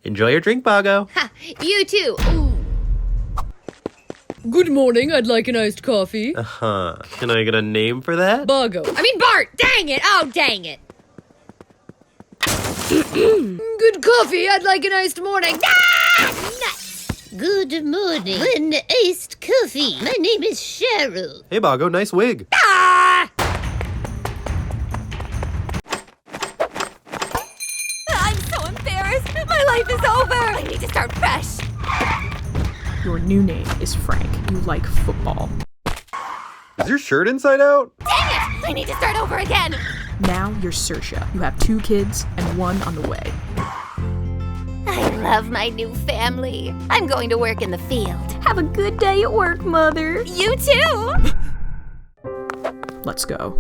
Enjoy your drink, Bago. Ha! You too! Ooh. Good morning, I'd like an iced coffee. Uh-huh. Can I get a name for that? Bago. I mean Bart! Dang it! Oh, dang it! Good coffee, I'd like an iced morning. Ah! Nuts! Good morning. One iced coffee. My name is Cheryl. Hey, Bago, nice wig. Ah! I'm so embarrassed. My life is over. I need to start fresh. Your new name is Frank. You like football. Is your shirt inside out? Dang it! I need to start over again. Now you're Saoirse. You have 2 kids and 1 on the way. I love my new family. I'm going to work in the field. Have a good day at work, Mother. You too. Let's go.